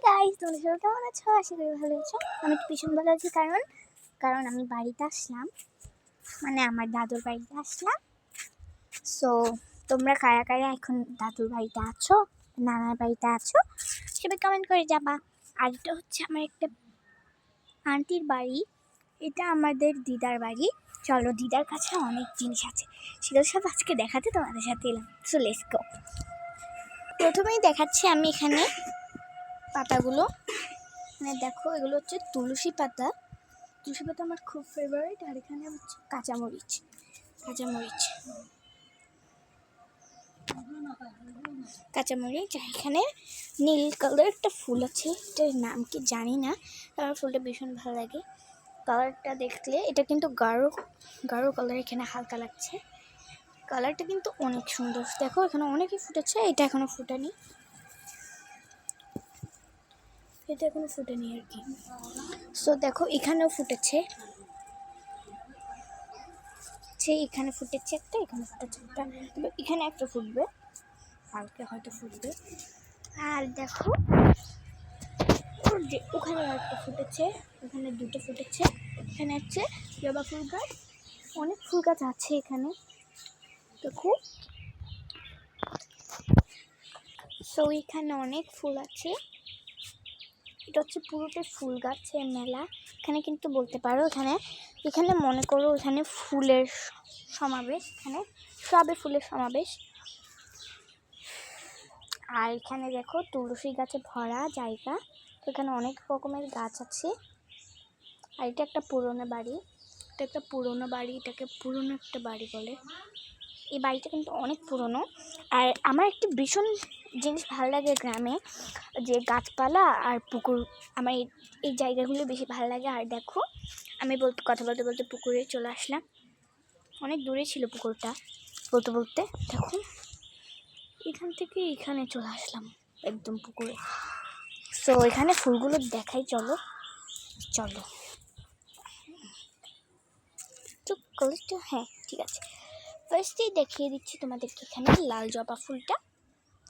Guys, তোমরা সবাই কেমন আছো? আশা করি ভালো আছো। আমি একটু ভীষণ ভালো আছি, কারণ আমি বাড়িতে আসলাম, মানে আমার দাদুর বাড়িতে আসলাম। সো তোমরা কারা কারা এখন দাদুর বাড়িতে আছো, নানার বাড়িতে আছো, সবাই কমেন্ট করে যাবা। আর এটা হচ্ছে আমার একটা আন্টির বাড়ি, এটা আমাদের দিদার বাড়ি। চলো, দিদার কাছে অনেক জিনিস আছে, সেগুলো সব আজকে দেখাতে তোমাদের সাথে এলাম। So let's go. প্রথমেই দেখাচ্ছি আমি এখানে পাতাগুলো, মানে দেখো এগুলো হচ্ছে তুলসী পাতা। তুলসী পাতা আমার খুব ফেভারিট। আর এখানে হচ্ছে কাঁচামরিচ। আর এখানে নীল কালার একটা ফুল আছে, এটার নাম কি জানি না, আমার ফুলটা ভীষণ ভালো লাগে। কালারটা দেখলে এটা কিন্তু গাঢ় কালার, এখানে হালকা লাগছে। কালারটা কিন্তু অনেক সুন্দর। দেখো এখানে অনেকই ফুটেছে, এটা এখনো ফুটেনি, আর কি। সো দেখো এখানেও ফুটেছে, এখানে ফুটেছে একটা, এখানে ফুটেছে একটা, এখানে একটা ফুটবে, কালকে হয়তো ফুটবে। আর দেখো ওখানে একটা ফুটেছে, ওখানে দুটো ফুটেছে। এখানে হচ্ছে জবা ফুল গাছ, অনেক ফুল গাছ আছে এখানে দেখো। সো এখানে অনেক ফুল আছে, এটা হচ্ছে পুরোটাই ফুল গাছের মেলা। এখানে কিন্তু বলতে পারো এখানে মনে করো এখানে ফুলের সমাবেশ, এখানে সবে ফুলের সমাবেশ। আর এখানে দেখো তুলসী গাছে ভরা জায়গা, তো এখানে অনেক রকমের গাছ আছে। আর এটা একটা পুরোনো বাড়ি, এটাকে পুরোনো একটা বাড়ি বলে। এই বাড়িটা কিন্তু অনেক পুরনো। আর আমার একটি ভীষণ জিনিস ভালো লাগে গ্রামে, যে গাছপালা আর পুকুর। আমার এই জায়গাগুলো বেশি ভালো লাগে। আর দেখো আমি কথা বলতে বলতে পুকুরে চলে আসলাম, অনেক দূরে ছিল পুকুরটা। বলতে দেখো এখান থেকে এখানে চলে আসলাম একদম পুকুরে। সো এখানে ফুলগুলো দেখাই, চলো হ্যাঁ ঠিক আছে। ফার্স্টেই দেখিয়ে দিচ্ছি তোমাদেরকে এখানে লাল জবা ফুলটা।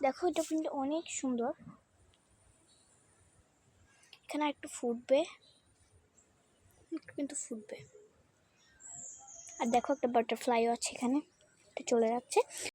দেখো এটা কিন্তু অনেক সুন্দর, এখানে একটু ফুটবে। আর দেখো একটা বাটারফ্লাইও আছে এখানে, এটা চলে যাচ্ছে।